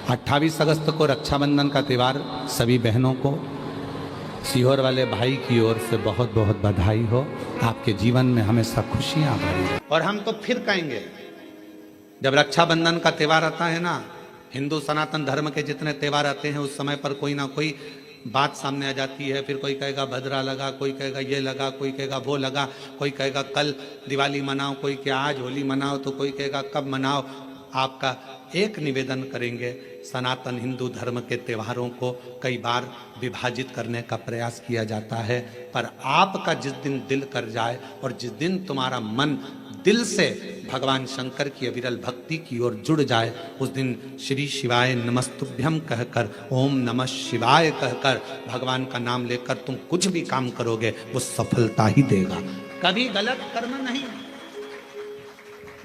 28 अगस्त को रक्षाबंधन का त्यौहार सभी बहनों को सीहोर वाले भाई की ओर से बहुत बहुत बधाई हो। आपके जीवन में हमेशा खुशियां भरी। और हम तो फिर कहेंगे, जब रक्षाबंधन का त्यौहार आता है ना, हिंदू सनातन धर्म के जितने त्यौहार आते हैं उस समय पर कोई ना कोई बात सामने आ जाती है। फिर कोई कहेगा भद्रा लगा, कोई कहेगा ये लगा, कोई कहेगा वो लगा, कोई कहेगा कल दिवाली मनाओ, कोई के आज होली मनाओ, तो कोई कहेगा कब मनाओ। आपका एक निवेदन करेंगे, सनातन हिंदू धर्म के त्योहारों को कई बार विभाजित करने का प्रयास किया जाता है, पर आपका जिस दिन दिल कर जाए और जिस दिन तुम्हारा मन दिल से भगवान शंकर की अविरल भक्ति की ओर जुड़ जाए, उस दिन श्री शिवाय नमस्तुभ्यम कहकर, ओम नमः शिवाय कहकर भगवान का नाम लेकर तुम कुछ भी काम करोगे वो सफलता ही देगा। कभी गलत कर्म नहीं,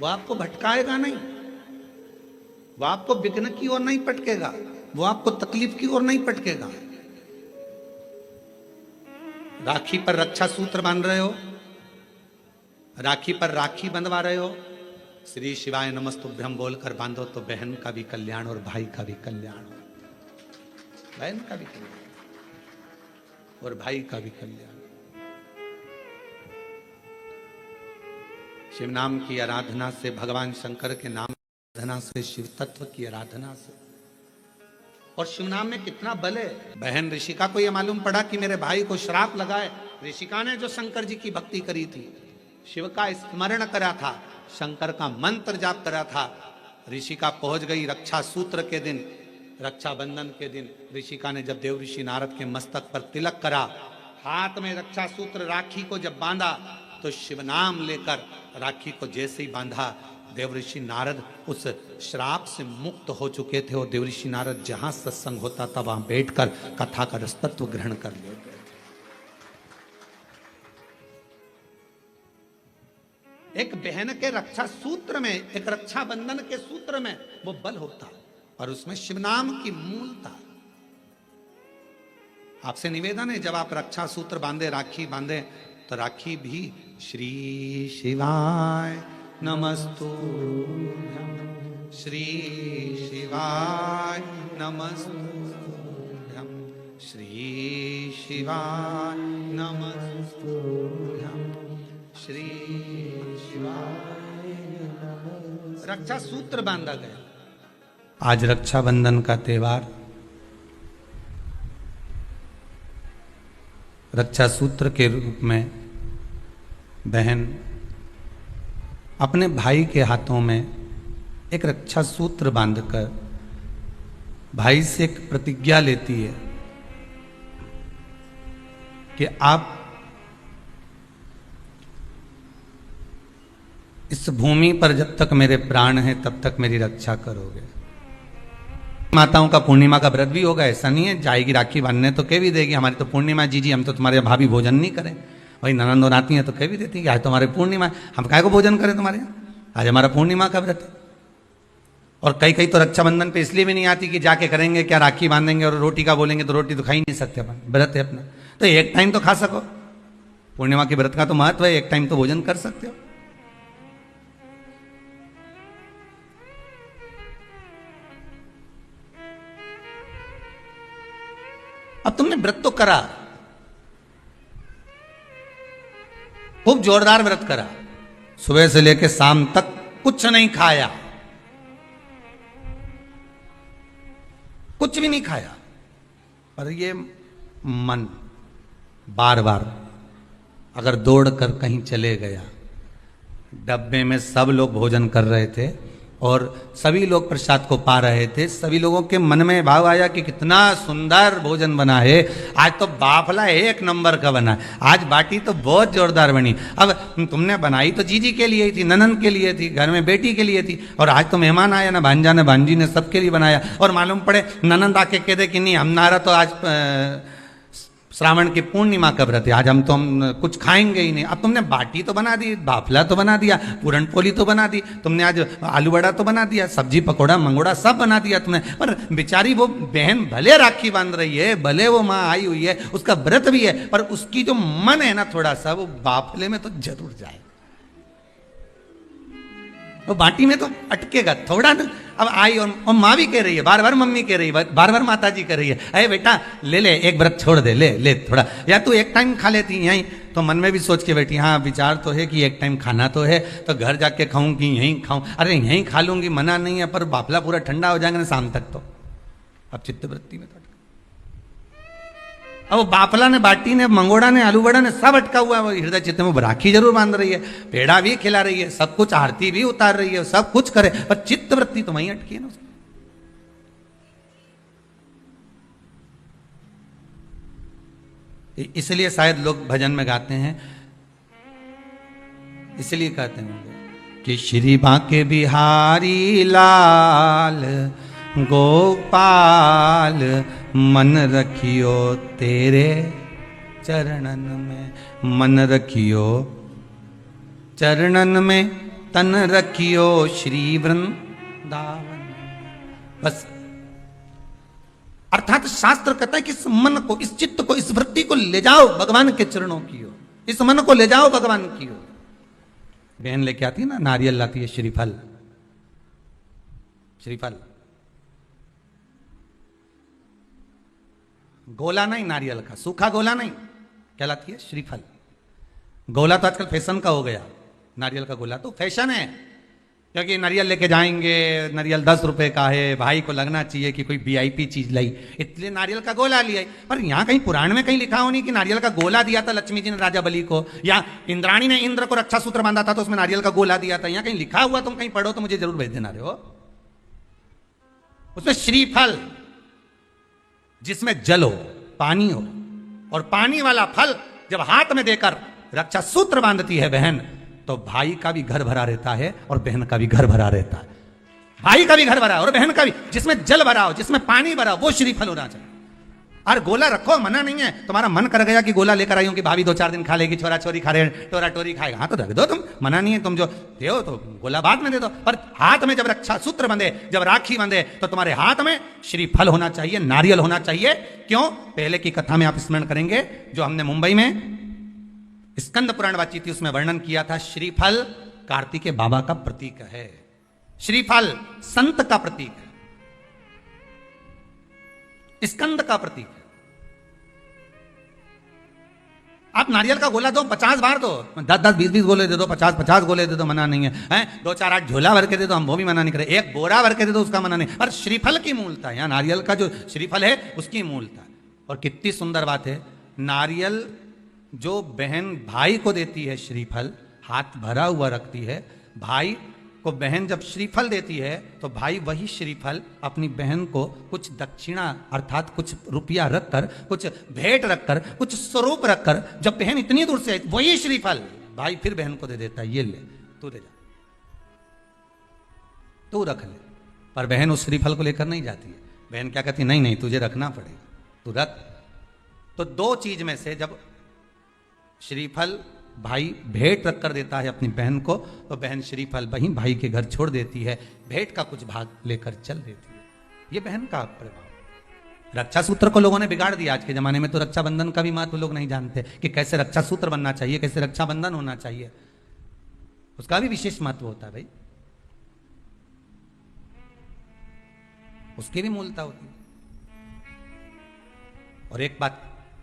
वो आपको भटकाएगा नहीं, वो आपको विघ्न की ओर नहीं पटकेगा, वो आपको तकलीफ की ओर नहीं पटकेगा। राखी पर रक्षा सूत्र बांध रहे हो, राखी पर राखी बंधवा रहे हो, श्री शिवाय नमस्तुभ्यम बोलकर बांधो तो बहन का भी कल्याण और भाई का भी कल्याण, बहन का भी कल्याण और भाई का भी कल्याण। शिव नाम की आराधना से, भगवान शंकर के नाम आराधना से, शिव तत्व की आराधना से, और शिव नाम में कितना बल है। बहन ऋषिका को यह मालूम पड़ा कि मेरे भाई को श्राप लगा है। ऋषिका ने जो शंकर जी की भक्ति करी थी, शिव का स्मरण करा था, शंकर का मंत्र जाप करा था, ऋषिका पहुंच गई रक्षा सूत्र के दिन, रक्षाबंधन के दिन। ऋषिका ने जब देव ऋषि नारद के मस्तक पर तिलक करा, हाथ में रक्षा सूत्र राखी को जब बांधा, तो शिव नाम लेकर राखी को जैसे ही बांधा, देव ऋषि नारद उस श्राप से मुक्त हो चुके थे। और देव ऋषि नारद जहां सत्संग होता था वहां बैठकर कथा का रसतत्व ग्रहण कर लेते। एक बहन के रक्षा सूत्र में, एक रक्षाबंधन के सूत्र में वो बल होता, और उसमें शिव नाम की मूलता। आपसे निवेदन है, जब आप रक्षा सूत्र बांधे, राखी बांधे, तो राखी भी श्री शिवाय नमस्तुभ्यम, श्री शिवाय नमस्तुभ्यम, श्री शिवाय नमस्तुभ्यम, श्री शिवाय नमस्तुभ्यम। रक्षा सूत्र बांधा गया। आज रक्षाबंधन का त्यौहार रक्षा सूत्र के रूप में बहन अपने भाई के हाथों में एक रक्षा सूत्र बांधकर भाई से एक प्रतिज्ञा लेती है कि आप इस भूमि पर जब तक मेरे प्राण हैं तब तक मेरी रक्षा करोगे। माताओं का पूर्णिमा का व्रत भी होगा, ऐसा नहीं है जाएगी राखी बांधने तो कह भी देगी हमारी तो पूर्णिमा जी हम तो तुम्हारे भाभी भोजन नहीं करें। वही ननंद और आती हैं तो कह भी देती है कि आज तुम्हारे पूर्णिमा, हम काहे को भोजन करें तुम्हारे यहाँ, आज हमारा पूर्णिमा का व्रत है। और कई कई तो रक्षाबंधन पे इसलिए भी नहीं आती कि जाके करेंगे क्या, राखी बांधेंगे और रोटी का बोलेंगे तो रोटी तो खा ही नहीं सकते अपन, व्रत है अपना, तो एक टाइम तो खा सको। पूर्णिमा के व्रत का तो महत्व है, एक टाइम तो भोजन कर सकते हो। अब तुमने व्रत तो करा, खूब जोरदार व्रत करा, सुबह से लेकर शाम तक कुछ नहीं खाया, कुछ भी नहीं खाया, पर ये मन बार बार अगर दौड़ कर कहीं चले गया, डब्बे में सब लोग भोजन कर रहे थे और सभी लोग प्रसाद को पा रहे थे, सभी लोगों के मन में भाव आया कि कितना सुंदर भोजन बना है, आज तो बाफला एक नंबर का बना है, आज बाटी तो बहुत जोरदार बनी। अब तुमने बनाई तो जीजी के लिए थी, ननंद के लिए थी, घर में बेटी के लिए थी, और आज तो मेहमान आया ना, भांजा ने भांजी ने सबके लिए बनाया, और मालूम पड़े ननंद आके कह दे कि नहीं हमारा तो आज श्रावण की पूर्णिमा का व्रत है, आज हम कुछ खाएंगे ही नहीं। अब तुमने बाटी तो बना दी, बाफला तो बना दिया, पूरन पोली तो बना दी, तुमने आज आलू बड़ा तो बना दिया, सब्जी पकौड़ा मंगोड़ा सब बना दिया तुमने, पर बेचारी वो बहन भले राखी बांध रही है, भले वो माँ आई हुई है, उसका व्रत भी है, पर उसकी जो मन है ना थोड़ा सा वो बाफले में तो जरूर जाए। वो बाटी में तो अटकेगा थोड़ा ना। अब आई और माँ भी कह रही है, बार बार मम्मी कह रही है, बार बार माता जी कह रही है, अरे बेटा ले ले एक व्रत छोड़ दे, ले ले थोड़ा, या तू एक टाइम खा लेती यहीं। तो मन में भी सोच के बैठी, हाँ विचार तो है कि एक टाइम खाना तो है, तो घर जाके खाऊं कि यहीं खाऊं, अरे यहीं खा लूंगी मना नहीं है, पर बाफला पूरा ठंडा हो जाएगा ना शाम तक। तो अब चित्तवृत्ति में तो अब वो बाफला ने, बाटी ने, मंगोड़ा ने, आलू बड़ा ने सब अटका हुआ है। वो हृदय चित्त में राखी जरूर बांध रही है, पेड़ा भी खिला रही है, सब कुछ आरती भी उतार रही है, सब कुछ करे, पर चित्त वृत्ति तो वहीं अटकी है ना उसकी। इसलिए शायद लोग भजन में गाते हैं, इसलिए कहते होंगे कि श्री बांके बिहारी लाल गोपाल मन रखियो तेरे चरणन में, मन रखियो चरणन में, तन रखियो श्री वृंदावन। बस अर्थात शास्त्र कहता है कि इस मन को, इस चित्त को, इस वृत्ति को ले जाओ भगवान के चरणों की ओर, इस मन को ले जाओ भगवान की ओर। बहन लेके आती है ना, नारियल लाती है, श्रीफल, श्रीफल गोला नहीं, नारियल का सूखा गोला नहीं, क्या लाती है? श्रीफल। गोला तो आजकल फैशन का हो गया, नारियल का गोला तो फैशन है, क्योंकि नारियल लेके जाएंगे, नारियल 10 रुपए का है, भाई को लगना चाहिए कि कोई वीआईपी चीज लाई, इसलिए नारियल का गोला लिया। पर यहाँ कहीं पुराण में कहीं लिखा हो नहीं कि नारियल का गोला दिया था लक्ष्मी जी ने राजा बलि को, या इंद्राणी ने इंद्र को रक्षा सूत्र बांधा था तो उसमें नारियल का गोला दिया था। यहाँ कहीं लिखा हुआ तुम कहीं पढ़ो तो मुझे जरूर भेज देना। रहे हो उसमें श्रीफल, जिसमें जल हो, पानी हो, और पानी वाला फल जब हाथ में देकर रक्षा सूत्र बांधती है बहन, तो भाई का भी घर भरा रहता है और बहन का भी घर भरा रहता है। भाई का भी घर भरा और बहन का भी, जिसमें जल भरा हो, जिसमें पानी भरा हो, वो श्रीफल होना चाहिए। और गोला रखो, मना नहीं है, तुम्हारा मन कर गया कि गोला लेकर आई हूं कि भाभी 2-4 दिन खा लेगी, छोरा छोरी खा रहे, टोरा टोरी खाएगा, हाँ तो रख दो, तुम मना नहीं है, तुम जो दो तो गोला बाद में दे दो। पर हाथ में जब रक्षा सूत्र बंधे, जब राखी बंधे, तो तुम्हारे हाथ में श्रीफल होना चाहिए, नारियल होना चाहिए। क्यों? पहले की कथा में आप स्मरण करेंगे, जो हमने मुंबई में स्कंद पुराण बातचीत थी उसमें वर्णन किया था, श्रीफल कार्तिकेय बाबा का प्रतीक है, श्रीफल संत का प्रतीक है, स्कंद का प्रतीक है। आप नारियल का गोला दो, 50 बार दो, 10-10, 20-20 गोले दे दो, 50-50 गोले दे दो, मना नहीं है, हैं 2-4-8 झोला भर के दे दो, हम वो भी मना नहीं करे, एक बोरा भर के दे दो, उसका मना नहीं। पर श्रीफल की मूलता है, यहाँ नारियल का जो श्रीफल है उसकी मूलता। और कितनी सुंदर बात है, नारियल जो बहन भाई को देती है, श्रीफल हाथ भरा हुआ रखती है, भाई को बहन जब श्रीफल देती है तो भाई वही श्रीफल अपनी बहन को कुछ दक्षिणा अर्थात कुछ रुपया रखकर, कुछ भेंट रखकर, कुछ स्वरूप रखकर, जब बहन इतनी दूर से वही श्रीफल भाई फिर बहन को दे देता है, ये ले तू ले जा, तू रख ले। पर बहन उस श्रीफल को लेकर नहीं जाती है, बहन क्या कहती, नहीं नहीं तुझे रखना पड़ेगा, तू रख। तो 2 चीज में से जब श्रीफल भाई भेंट रख कर देता है अपनी बहन को, तो बहन श्रीफल वहीं भाई के घर छोड़ देती है, भेंट का कुछ भाग लेकर चल देती है। ये बहन का प्रभाव। रक्षा सूत्र को लोगों ने बिगाड़ दिया आज के जमाने में, तो रक्षाबंधन का भी महत्व लोग नहीं जानते कि कैसे रक्षा सूत्र बनना चाहिए, कैसे रक्षाबंधन होना चाहिए, उसका भी विशेष महत्व होता है भाई, उसकी भी मूलता होती है। और एक बात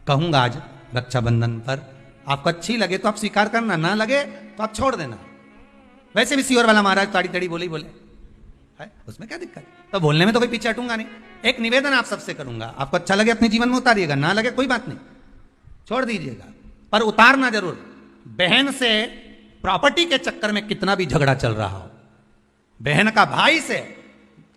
कहूंगा आज रक्षाबंधन पर, आपको अच्छी लगे तो आप स्वीकार करना, ना लगे तो आप छोड़ देना। वैसे भी सीहोर वाला महाराज ताड़ी तड़ी बोले ही बोले है, उसमें क्या दिक्कत? तो बोलने में तो कोई पीछे हटूंगा नहीं। एक निवेदन आप सबसे करूंगा, आपको अच्छा लगे अपने जीवन में उतारिएगा, ना लगे कोई बात नहीं, छोड़ दीजिएगा, पर उतारना जरूर। बहन से प्रॉपर्टी के चक्कर में कितना भी झगड़ा चल रहा हो, बहन का भाई से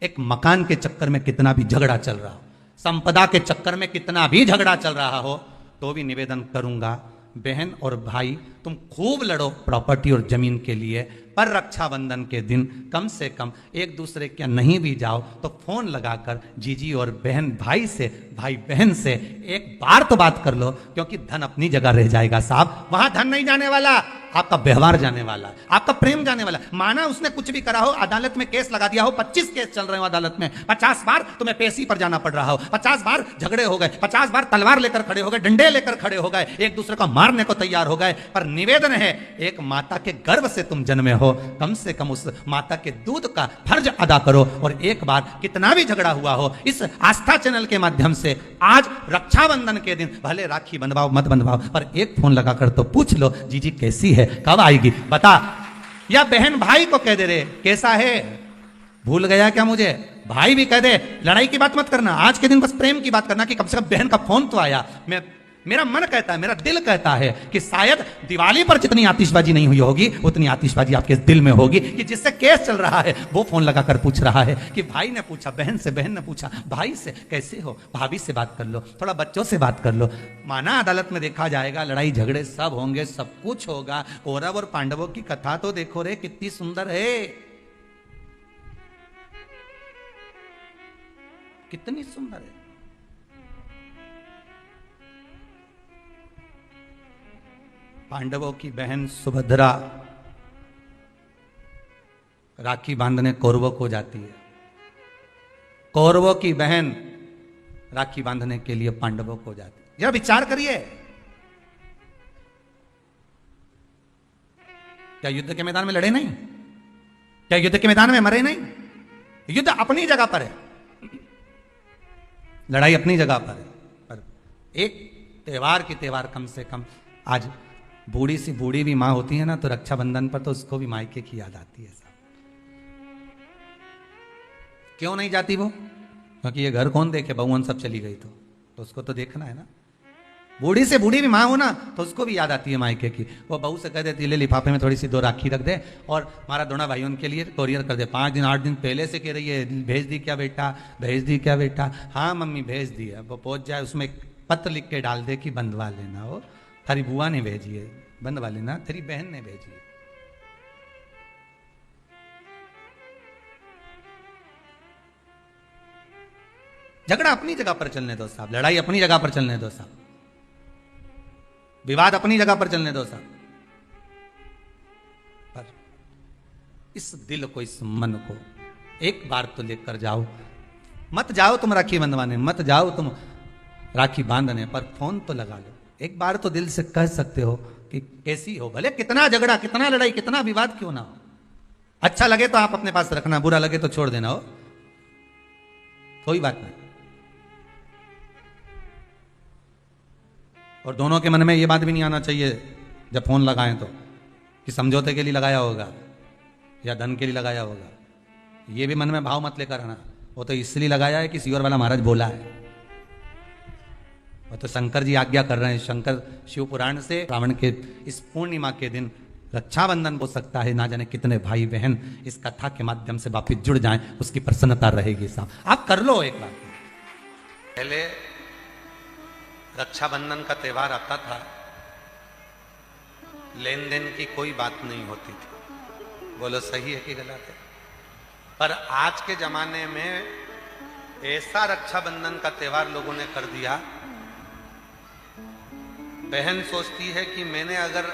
एक मकान के चक्कर में कितना भी झगड़ा चल रहा हो, संपदा के चक्कर में कितना भी झगड़ा चल रहा हो, तो भी निवेदन करूंगा, बहन और भाई तुम खूब लड़ो प्रॉपर्टी और जमीन के लिए, पर रक्षाबंधन के दिन कम से कम एक दूसरे के नहीं भी जाओ तो फोन लगाकर जीजी और बहन भाई से, भाई बहन से एक बार तो बात कर लो, क्योंकि धन अपनी जगह रह जाएगा साहब, वहां धन नहीं जाने वाला। आपका व्यवहार जाने वाला है, आपका प्रेम जाने वाला है। माना उसने कुछ भी करा हो, अदालत में केस लगा दिया हो, 25 केस चल रहे हो अदालत में, 50 बार तुम्हें पेशी पर जाना पड़ रहा हो, 50 बार झगड़े हो गए, 50 बार तलवार लेकर खड़े हो गए, डंडे लेकर खड़े हो गए, एक दूसरे को मारने को तैयार हो गए, पर निवेदन है, एक माता के गर्भ से तुम जन्मे हो, कम से कम उस माता के दूध का फर्ज अदा करो। और एक बार कितना भी झगड़ा हुआ हो, इस आस्था चैनल के माध्यम से आज रक्षाबंधन के दिन भले राखी बंधवाओ मत बंधवाओ, पर एक फोन लगाकर तो पूछ लो, जीजी कैसी है, कब आएगी बता। या बहन भाई को कह दे रे कैसा है, भूल गया क्या मुझे, भाई भी कह दे, लड़ाई की बात मत करना, आज के दिन बस प्रेम की बात करना कि कम से कम बहन का फोन तो आया। मेरा मन कहता है, मेरा दिल कहता है कि शायद दिवाली पर जितनी आतिशबाजी नहीं हुई होगी उतनी आतिशबाजी आपके दिल में होगी कि जिससे केस चल रहा है वो फोन लगाकर पूछ रहा है कि भाई ने पूछा बहन से, बहन ने पूछा भाई से, कैसे हो, भाभी से बात कर लो, थोड़ा बच्चों से बात कर लो। माना अदालत में देखा जाएगा, लड़ाई झगड़े सब होंगे, सब कुछ होगा। कौरव और पांडवों की कथा तो देखो रे कितनी सुंदर है, कितनी सुंदर है। पांडवों की बहन सुभद्रा राखी बांधने कौरवों को जाती है, कौरवों की बहन राखी बांधने के लिए पांडवों को जाती है। जरा विचार करिए, क्या युद्ध के मैदान में लड़े नहीं, क्या युद्ध के मैदान में मरे नहीं, युद्ध अपनी जगह पर है, लड़ाई अपनी जगह पर है, पर एक त्योहार की त्योहार कम से कम आज बूढ़ी सी बूढ़ी भी माँ होती है ना, तो रक्षाबंधन पर तो उसको भी मायके की याद आती है साहब। क्यों नहीं जाती वो, क्योंकि ये घर कौन देखे, बहुवन सब चली गई तो उसको तो देखना है ना। बूढ़ी से बूढ़ी भी माँ हो ना तो उसको भी याद आती है मायके की। वो बहू से कह देती है ले लिफाफे में थोड़ी सी 2 राखी रख दे और हमारा दोनों भाइयों के लिए कोरियर कर दे। 5 दिन 8 दिन पहले से कह रही है भेज दी क्या बेटा, भेज दी क्या बेटा, हाँ मम्मी भेज दी है। वो पहुंच जाए उसमें एक पत्र लिख के डाल दे कि बंधवा लेना, हो तारी बुआ ने भेजी है, बंधवा लेना, तेरी बहन ने भेजी है। झगड़ा अपनी जगह पर चलने दो साहब, लड़ाई अपनी जगह पर चलने दो साहब, विवाद अपनी जगह पर चलने दो साहब, पर इस दिल को, इस मन को एक बार तो लेकर जाओ। मत जाओ तुम राखी बंधवाने, मत जाओ तुम राखी बांधने, पर फोन तो लगा लो। एक बार तो दिल से कह सकते हो कि कैसी हो, भले कितना झगड़ा, कितना लड़ाई, कितना विवाद क्यों ना हो। अच्छा लगे तो आप अपने पास रखना, बुरा लगे तो छोड़ देना, हो कोई बात नहीं। और दोनों के मन में ये बात भी नहीं आना चाहिए जब फोन लगाएं तो कि समझौते के लिए लगाया होगा या धन के लिए लगाया होगा। ये भी मन में भाव मत लेकर आना, वो तो इसलिए लगाया है कि सियोर वाला महाराज बोला है, वो तो शंकर जी आज्ञा कर रहे हैं। शंकर शिव पुराण से श्रावण के इस पूर्णिमा के दिन रक्षाबंधन हो सकता है, ना जाने कितने भाई बहन इस कथा के माध्यम से वापिस जुड़ जाएं, उसकी प्रसन्नता रहेगी साहब। आप कर लो एक बार। पहले रक्षाबंधन का त्योहार आता था, लेन देन की कोई बात नहीं होती थी, बोलो सही है कि गलत है। पर आज के जमाने में ऐसा रक्षाबंधन का त्योहार लोगों ने कर दिया, बहन सोचती है कि मैंने अगर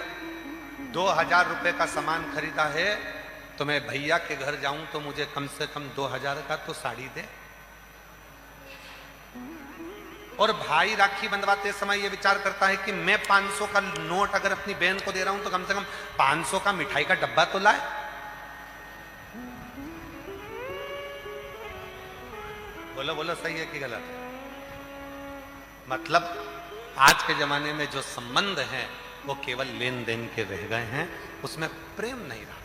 2000 रुपए का सामान खरीदा है तो मैं भैया के घर जाऊं तो मुझे कम से कम 2000 का तो साड़ी दे। और भाई राखी बंधवाते समय ये विचार करता है कि मैं 500 का नोट अगर अपनी बहन को दे रहा हूं तो कम से कम 500 का मिठाई का डब्बा तो लाए। बोलो बोलो सही है कि गलत है। मतलब आज के जमाने में जो संबंध हैं वो केवल लेन देन के रह गए हैं, उसमें प्रेम नहीं रहा।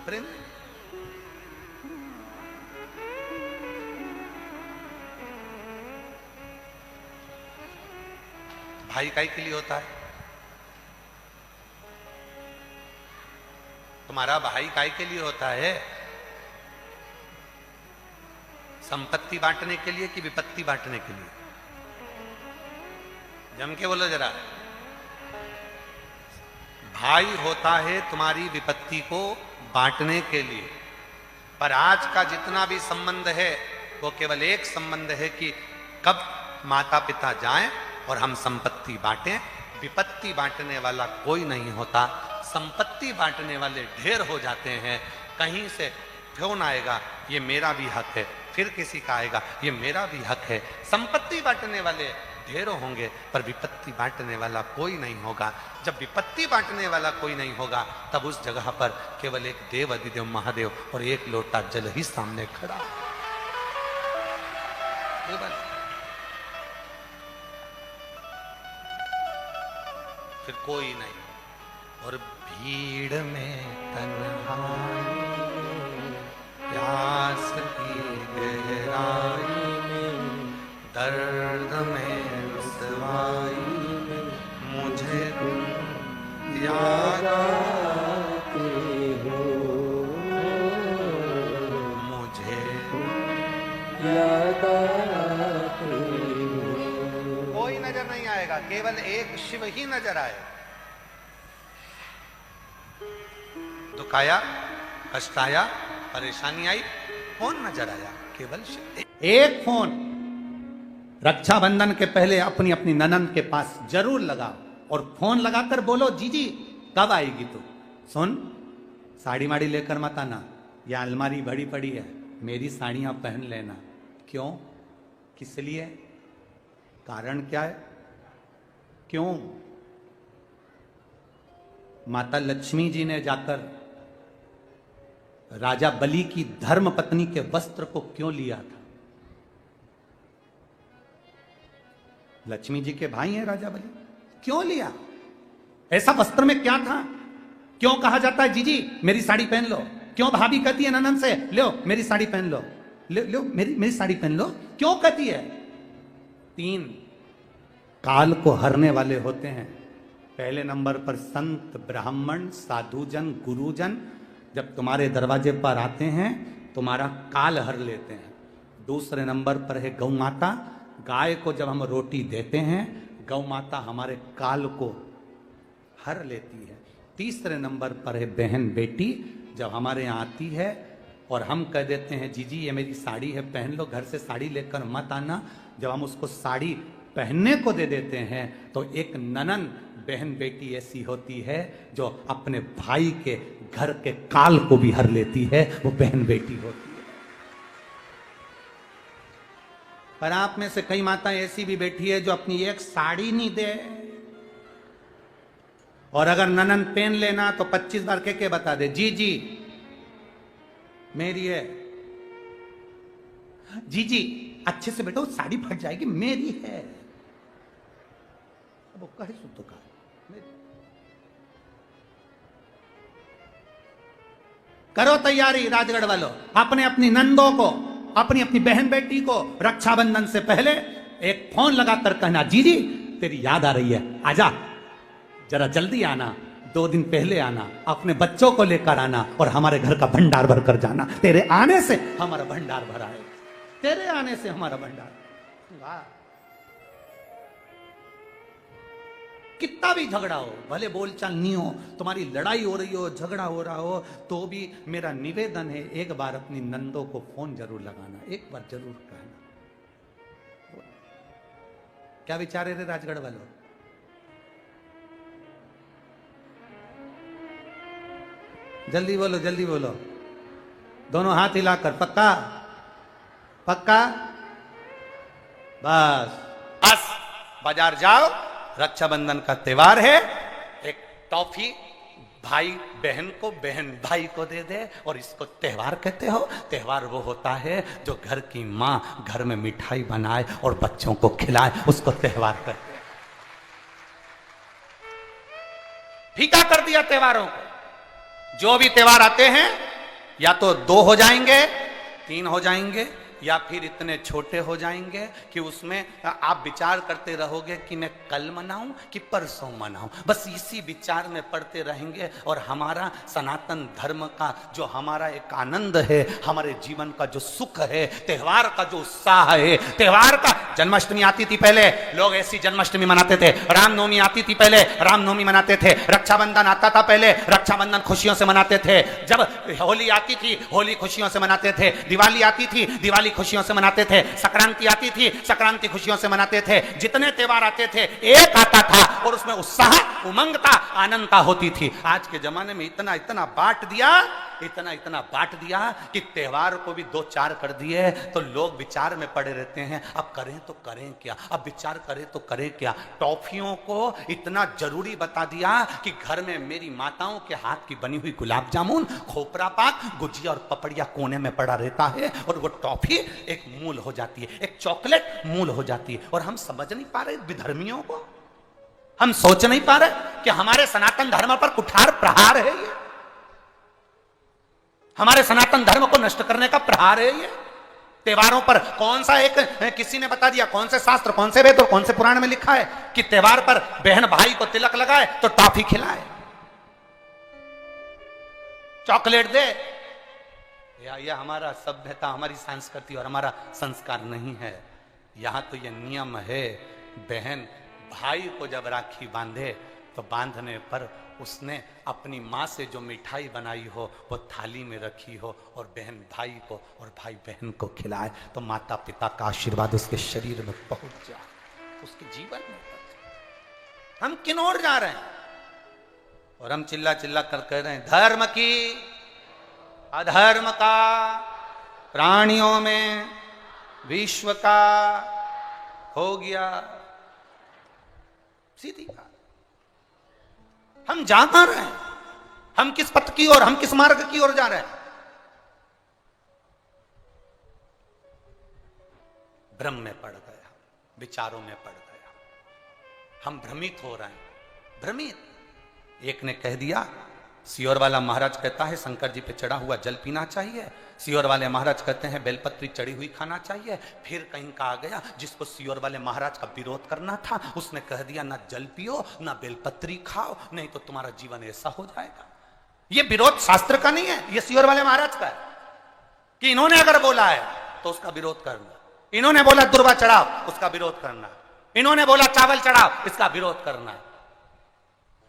प्रेम भाई काई के लिए होता है, तुम्हारा भाई काय के लिए होता है? संपत्ति बांटने के लिए कि विपत्ति बांटने के लिए? जम के बोलो जरा। भाई होता है तुम्हारी विपत्ति को बांटने के लिए, पर आज का जितना भी संबंध है वो केवल एक संबंध है कि कब माता पिता जाएं और हम संपत्ति बांटें, विपत्ति बांटने वाला कोई नहीं होता, संपत्ति बांटने वाले ढेर हो जाते हैं। कहीं से फोन आएगा, ये मेरा भी हक है, फिर किसी का आएगा, ये मेरा भी हक है। संपत्ति बांटने वाले ढेरों होंगे, पर विपत्ति बांटने वाला कोई नहीं होगा। जब विपत्ति बांटने वाला कोई नहीं होगा, तब उस जगह पर केवल एक देव अधिदेव महादेव और एक लोटा जल ही सामने खड़ा। फिर कोई नहीं। और भीड़ में तन्हाई, प्यास की गहराई में, दर्द में रुसवाई में, मुझे तुम याद आते हो, मुझे याद आते हो। कोई नजर नहीं आएगा, केवल एक शिव ही नजर आएगा। दुख आया, कष्ट आया, परेशानी आई, कौन नजर आया? केवल शिव। एक फोन रक्षाबंधन के पहले अपनी अपनी ननंद के पास जरूर लगाओ और फोन लगाकर बोलो, जीजी कब आएगी तू? सुन, साड़ी माड़ी लेकर मत आना, यह अलमारी भरी पड़ी है, मेरी साड़ियां पहन लेना। क्यों? किस लिए? कारण क्या है? क्यों? माता लक्ष्मी जी ने जाकर राजा बलि की धर्म पत्नी के वस्त्र को क्यों लिया था? लक्ष्मी जी के भाई हैं राजा बलि, क्यों लिया? ऐसा वस्त्र में क्या था? क्यों कहा जाता है जीजी मेरी साड़ी पहन लो? क्यों भाभी कहती है ननंद से, लो मेरी साड़ी पहन लो, लो मेरी साड़ी पहन लो? क्यों कहती है? 3 काल को हरने वाले होते हैं। पहले नंबर पर संत, ब्राह्मण, साधुजन, गुरुजन जब तुम्हारे दरवाजे पर आते हैं, तुम्हारा काल हर लेते हैं। दूसरे नंबर पर है गौ माता। गाय को जब हम रोटी देते हैं, गौ माता हमारे काल को हर लेती है। तीसरे नंबर पर है बहन बेटी, जब हमारे यहाँ आती है और हम कह देते हैं जीजी ये मेरी साड़ी है पहन लो, घर से साड़ी लेकर मत आना। जब हम उसको साड़ी पहनने को दे देते हैं, तो एक ननन बहन बेटी ऐसी होती है जो अपने भाई के घर के काल को भी हर लेती है, वो बहन बेटी होती है। पर आप में से कई माताएं ऐसी भी बैठी है जो अपनी एक साड़ी नहीं दे, और अगर ननन पहन लेना तो 25 बार के बता दे, जी जी मेरी है, जी जी अच्छे से बैठो साड़ी फट जाएगी, मेरी है। अब वो कहे सुतो का करो तैयारी राजगढ़ वालों, अपने अपनी नंदों को, अपनी अपनी बहन बेटी को रक्षाबंधन से पहले एक फोन लगाकर कहना, जीजी तेरी याद आ रही है, आजा जरा जल्दी आना, 2 दिन पहले आना, अपने बच्चों को लेकर आना और हमारे घर का भंडार भर कर जाना। तेरे आने से हमारा भंडार भरा है, तेरे आने से हमारा भंडार। वाह, कितना भी झगड़ा हो, भले बोलचाल नहीं हो, तुम्हारी लड़ाई हो रही हो, झगड़ा हो रहा हो, तो भी मेरा निवेदन है एक बार अपनी नंदों को फोन जरूर लगाना, एक बार जरूर कहना। क्या विचारे रे राजगढ़ वालों? जल्दी बोलो, जल्दी बोलो, दोनों हाथ हिलाकर। पक्का पक्का? बस बस, बाजार जाओ, रक्षाबंधन का त्योहार है, एक टॉफी भाई बहन को, बहन भाई को दे दे, और इसको त्योहार कहते हो। त्योहार वो होता है जो घर की माँ घर में मिठाई बनाए और बच्चों को खिलाए, उसको त्योहार कहते हैं। फीका कर दिया त्योहारों को। जो भी त्योहार आते हैं या तो 2 हो जाएंगे, 3 हो जाएंगे, या फिर इतने छोटे हो जाएंगे कि उसमें आप विचार करते रहोगे कि मैं कल मनाऊं कि परसों मनाऊं। बस इसी विचार में पड़ते रहेंगे, और हमारा सनातन धर्म का जो हमारा एक आनंद है, हमारे जीवन का जो सुख है, त्योहार का जो उत्साह है, त्योहार का। जन्माष्टमी आती थी पहले, लोग ऐसी जन्माष्टमी मनाते थे। रामनवमी आती थी पहले, रामनवमी मनाते थे। रक्षाबंधन आता था पहले, रक्षाबंधन खुशियों से मनाते थे। जब होली आती थी, होली खुशियों से मनाते थे। दिवाली आती थी, दिवाली खुशियों से मनाते थे। संक्रांति आती थी, संक्रांति खुशियों से मनाते थे। जितने त्योहार आते थे एक आता था और उसमें उत्साह, उमंगता, आनंदता होती थी। आज के जमाने में इतना इतना बांट दिया, इतना इतना बांट दिया कि त्योहार को भी 2-4 कर दिए तो लोग विचार में पड़े रहते हैं। अब करें तो करें क्या, अब विचार करें तो करें क्या। टॉफियों को इतना जरूरी बता दिया कि घर में मेरी माताओं के हाथ की बनी हुई गुलाब जामुन, खोपरा पाक, गुजिया और पपड़िया कोने में पड़ा रहता है और वो टॉफी एक मूल हो जाती है, एक चॉकलेट मूल हो जाती है। और हम समझ नहीं पा रहे विधर्मियों को, हम सोच नहीं पा रहे कि हमारे सनातन धर्म पर कुठार प्रहार है ये, हमारे सनातन धर्म को नष्ट करने का प्रहार है ये। त्योहारों पर कौन सा एक, किसी ने बता दिया कौन से शास्त्र, कौन से वेद और कौन से पुराण में लिखा है कि त्योहार पर बहन भाई को तिलक लगाए तो टॉफी खिलाए, चॉकलेट दे। यह हमारा सभ्यता, हमारी संस्कृति और हमारा संस्कार नहीं है। यहां तो यह नियम है, बहन भाई को जब राखी बांधे तो बांधने पर उसने अपनी माँ से जो मिठाई बनाई हो वो थाली में रखी हो और बहन भाई को और भाई बहन को खिलाए तो माता पिता का आशीर्वाद उसके शरीर में पहुंच जाए, उसके जीवन में पहुंच जाए। हम किन ओर जा रहे हैं? और हम चिल्ला चिल्ला कर कह रहे हैं धर्म की अधर्म का, प्राणियों में विश्व का हो गया। सीधी बात। हम जा कहां रहे हैं? हम किस पथ की ओर, हम किस मार्ग की ओर जा रहे हैं? भ्रम में पड़ गया, विचारों में पड़ गया, हम भ्रमित हो रहे हैं, भ्रमित। एक ने कह दिया, सियोर वाला महाराज कहता है शंकर जी पे चढ़ा हुआ जल पीना चाहिए, सियोर वाले महाराज कहते हैं बेलपत्री चढ़ी हुई खाना चाहिए। फिर कहीं कहा गया जिसको सियोर वाले महाराज का विरोध करना था उसने कह दिया ना जल पियो ना बेलपत्री खाओ, नहीं तो तुम्हारा जीवन ऐसा हो जाएगा। ये विरोध शास्त्र का नहीं है, ये सियोर वाले महाराज का है कि इन्होंने अगर बोला है तो उसका विरोध करना, इन्होंने बोला दुर्वा चढ़ाओ उसका विरोध करना, इन्होंने बोला चावल चढ़ाओ इसका विरोध करना।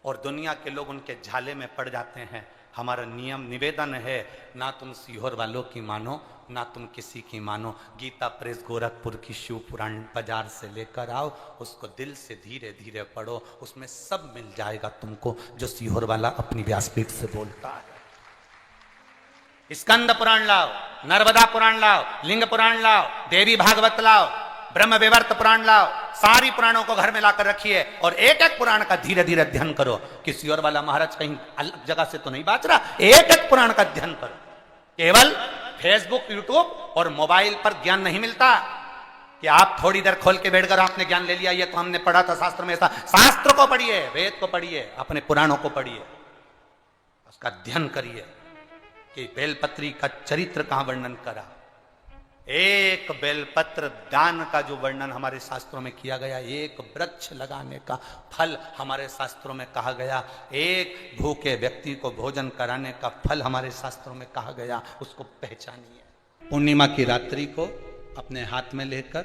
और दुनिया के लोग उनके झाले में पड़ जाते हैं। हमारा नियम निवेदन है, ना तुम सीहोर वालों की मानो ना तुम किसी की मानो। गीता प्रेस गोरखपुर की शिव पुराण बाजार से लेकर आओ, उसको दिल से धीरे धीरे पढ़ो, उसमें सब मिल जाएगा तुमको जो सीहोर वाला अपनी व्यासपीठ से बोलता है। स्कंद पुराण लाओ, नर्मदा पुराण लाओ, लिंग पुराण लाओ, देवी भागवत लाओ, ब्रह्म विवर्त पुराण लाओ, सारी पुराणों को घर में लाकर रखिए और एक एक पुराण का धीरे धीरे अध्ययन करो। किसी और वाला महाराज कहीं अलग जगह से तो नहीं बात रहा, एक एक पुराण का अध्ययन करो। केवल फेसबुक, यूट्यूब और मोबाइल पर ज्ञान नहीं मिलता कि आप थोड़ी देर खोल के बैठकर आपने ज्ञान ले लिया, ये तो हमने पढ़ा था शास्त्र में। ऐसा शास्त्र को पढ़िए, वेद को पढ़िए, अपने पुराणों को पढ़िए, उसका अध्ययन करिए कि बेलपत्री का चरित्र कहां वर्णन करा। एक बेलपत्र दान का जो वर्णन हमारे शास्त्रों में किया गया, एक वृक्ष लगाने का फल हमारे शास्त्रों में कहा गया, एक भूखे व्यक्ति को भोजन कराने का फल हमारे शास्त्रों में कहा गया, उसको पहचानिए। पूर्णिमा की रात्रि को अपने हाथ में लेकर,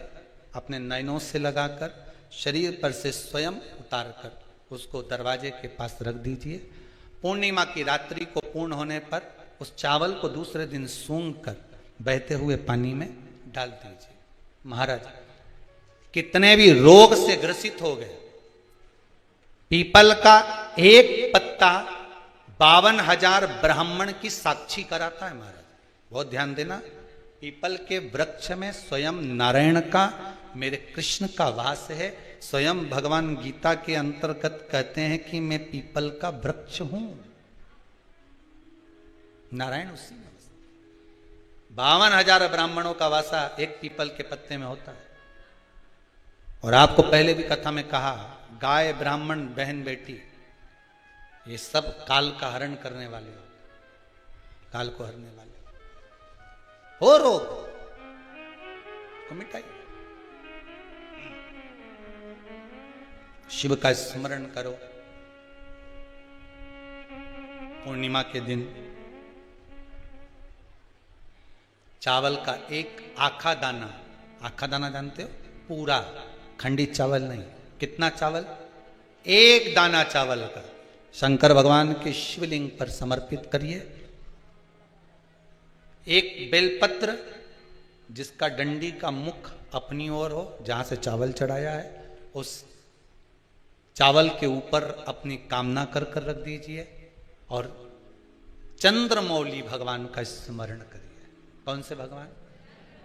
अपने नयनों से लगाकर, शरीर पर से स्वयं उतार कर उसको दरवाजे के पास रख दीजिए। पूर्णिमा की रात्रि को पूर्ण होने पर उस चावल को दूसरे दिन सूंघ कर बहते हुए पानी में डाल दीजिए। महाराज कितने भी रोग से ग्रसित हो गए, पीपल का एक पत्ता 52,000 ब्राह्मण की साक्षी कराता है। महाराज बहुत ध्यान देना, पीपल के वृक्ष में स्वयं नारायण का, मेरे कृष्ण का वास है। स्वयं भगवान गीता के अंतर्गत कहते हैं कि मैं पीपल का वृक्ष हूं, नारायण उसी में। 52,000 ब्राह्मणों का वासा एक पीपल के पत्ते में होता है। और आपको पहले भी कथा में कहा, गाय, ब्राह्मण, बहन, बेटी, ये सब काल का हरण करने वाले हो, काल को हरने वाले हो रोग को मिटाइए। शिव का स्मरण करो। पूर्णिमा के दिन चावल का एक आखा दाना, आखा दाना जानते हो, पूरा खंडित चावल नहीं, कितना चावल, एक दाना चावल का शंकर भगवान के शिवलिंग पर समर्पित करिए। एक बेलपत्र जिसका डंडी का मुख अपनी ओर हो, जहां से चावल चढ़ाया है उस चावल के ऊपर अपनी कामना कर कर रख दीजिए और चंद्रमौली भगवान का स्मरण करिए। कौन से भगवान?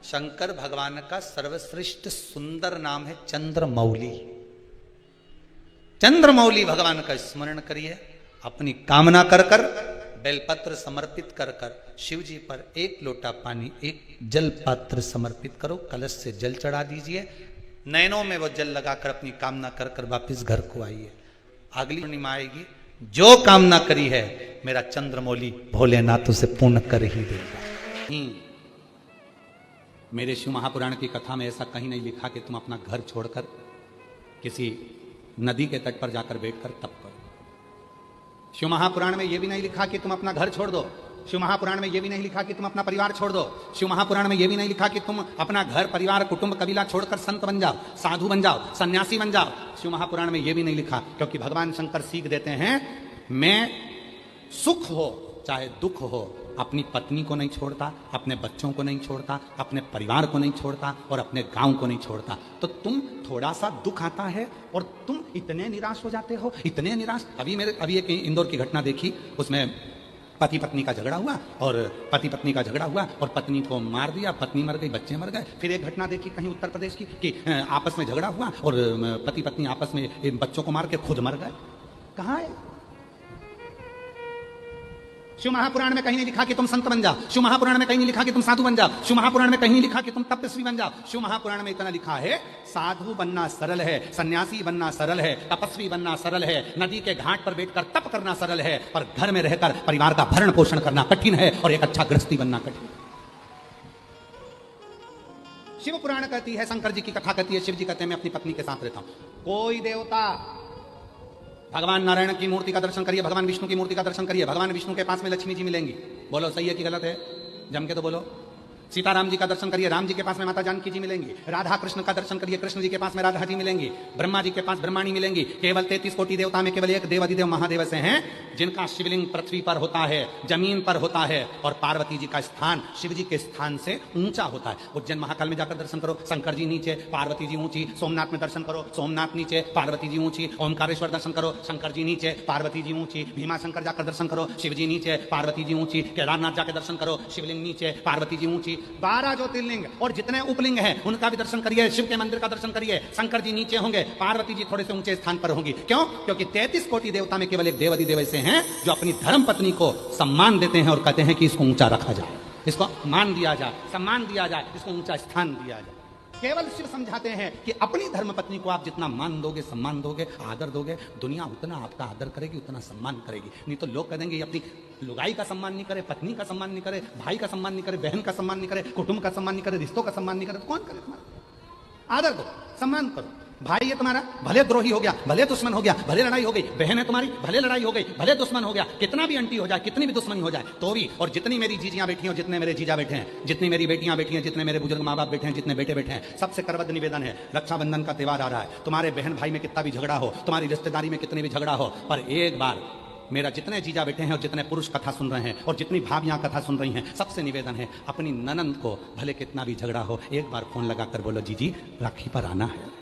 शंकर भगवान का सर्वश्रेष्ठ सुंदर नाम है चंद्रमौली। चंद्रमौली भगवान का स्मरण करिए, अपनी कामना कर कर बेलपत्र समर्पित कर कर शिव जी पर एक लोटा पानी, एक जल पात्र समर्पित करो, कलश से जल चढ़ा दीजिए, नैनों में वो जल लगाकर अपनी कामना कर कर वापिस घर को आइए। अगली पूर्णिमा आएगी, जो कामना करी है मेरा चंद्रमौली भोलेनाथ उसे पूर्ण कर ही देगा। मेरे शिव महापुराण की कथा में ऐसा कहीं नहीं लिखा कि तुम अपना घर छोड़कर किसी नदी के तट पर जाकर बैठकर तप करो। शिव महापुराण में यह भी नहीं लिखा कि तुम अपना घर छोड़ दो। शिव महापुराण में यह भी नहीं लिखा कि तुम अपना परिवार छोड़ दो। शिव महापुराण में यह भी नहीं लिखा कि तुम अपना घर परिवार कुटुंब कबीला छोड़कर संत बन जाओ, साधु बन जाओ, सन्यासी बन जाओ। शिव महापुराण में यह भी नहीं लिखा, क्योंकि भगवान शंकर सीख देते हैं, मैं सुख हो चाहे दुख हो अपनी पत्नी को नहीं छोड़ता, अपने बच्चों को नहीं छोड़ता, अपने परिवार को नहीं छोड़ता और अपने गांव को नहीं छोड़ता। तो तुम थोड़ा सा दुख आता है और तुम इतने निराश हो जाते हो, इतने निराश। अभी एक इंदौर की घटना देखी, उसमें पति पत्नी का झगड़ा हुआ और पति पत्नी का झगड़ा हुआ और पत्नी को मार दिया, पत्नी मर गई, बच्चे मर गए। फिर एक घटना देखी कहीं उत्तर प्रदेश की कि आपस में झगड़ा हुआ और पति पत्नी आपस में बच्चों को मार के खुद मर गए। कहाँ है? शिव महापुराण में कहीं नहीं लिखा कि तुम संत बन जाओ। शिव महापुराण में कहीं नहीं लिखा कि तुम साधु बन जाओ। शिव महापुराण में कहीं नहीं लिखा कि तुम तपस्वी बन जाओ। शिव महापुराण में इतना लिखा है, साधु बनना सरल है, सन्यासी बनना सरल है, तपस्वी बनना सरल है, नदी के घाट पर बैठकर तप करना सरल है, पर घर में रहकर परिवार का भरण पोषण करना कठिन है और एक अच्छा गृहस्थी बनना कठिन है। शिव पुराण कहती है, शंकर जी की कथा कहती है, शिव जी कहते हैं मैं अपनी पत्नी के साथ रहता हूं। कोई देवता, भगवान नारायण की मूर्ति का दर्शन करिए, भगवान विष्णु की मूर्ति का दर्शन करिए, भगवान विष्णु के पास में लक्ष्मी जी मिलेंगी। बोलो सही है कि गलत है? जम के तो बोलो। सीताराम जी का दर्शन करिए, राम जी के पास में माता जानकी जी मिलेंगी। राधा कृष्ण का दर्शन करिए, कृष्ण जी के पास में राधा जी मिलेंगी। ब्रह्मा जी के पास ब्रह्माणी मिलेंगी। केवल 33 कोटि देवता में केवल एक देव अधिदेव महादेव से हैं जिनका शिवलिंग पृथ्वी पर होता है, जमीन पर होता है, और पार्वती जी का स्थान शिव जी के स्थान से ऊंचा होता है। उज्जैन महाकाल में जाकर दर्शन करो, शंकर जी नीचे, पार्वती जी ऊंची। सोमनाथ में दर्शन करो, सोमनाथ नीचे, पार्वती जी ऊंची। ओमकारेश्वर दर्शन करो, शंकर जी नीचे, पार्वती जी ऊंची। भीमा शंकर जाकर दर्शन करो, शिव जी नीचे, पार्वती जी ऊंची। केदारनाथ जाकर दर्शन करो, शिवलिंग नीचे, पार्वती जी ऊंची। 12 ज्योतिर्लिंग और जितने उपलिंग हैं उनका भी दर्शन करिए। शिव के मंदिर का दर्शन करिए, शंकर जी नीचे होंगे, पार्वती जी थोड़े से ऊंचे स्थान पर होंगी। क्यों? क्योंकि 33 कोटि देवता में केवल एक देव अधिदेव ऐसे हैं जो अपनी धर्म पत्नी को सम्मान देते हैं और कहते हैं कि इसको ऊंचा रखा जाए, इसको मान दिया जाए, सम्मान दिया जाए, इसको ऊंचा स्थान दिया जाए। केवल शिव समझाते हैं कि अपनी धर्म पत्नी को आप जितना मान दोगे, सम्मान दोगे, आदर दोगे, दुनिया उतना आपका आदर करेगी, उतना सम्मान करेगी। नहीं तो लोग कह देंगे ये अपनी लुगाई का सम्मान नहीं करे, पत्नी का सम्मान नहीं करे, भाई का सम्मान नहीं करे, बहन का सम्मान नहीं करे, कुटुंब का सम्मान नहीं करे, रिश्तों का सम्मान नहीं करे, तो कौन करे? तुम्हारा आदर दो, सम्मान करो। भाई है तुम्हारा, भले द्रोही हो गया, भले दुश्मन हो गया, भले लड़ाई हो गई। बहन है तुम्हारी, भले लड़ाई हो गई, भले दुश्मन हो गया, कितना भी अंटी हो जाए, कितनी भी दुश्मनी हो जाए तो भी। और जितनी मेरी जीजियां बैठी हैं, जितने मेरे जीजा बैठे हैं, जितनी मेरी बेटियां बैठी हैं, जितने मेरे बुजुर्ग माँ बाप बैठे हैं, जितने बेटे बैठे हैं, सबसे करबद्ध निवेदन है, रक्षाबंधन का त्योहार आ रहा है। तुम्हारे बहन भाई में कितना भी झगड़ा हो, तुम्हारी रिश्तेदारी में कितने भी झगड़ा हो, पर एक बार मेरा जितने जीजा बैठे हैं और जितने पुरुष कथा सुन रहे हैं और जितनी भाभियां कथा सुन रही हैं, सबसे निवेदन है, अपनी ननंद को भले कितना भी झगड़ा हो, एक बार फोन लगाकर बोलो, जीजी राखी पर आना है।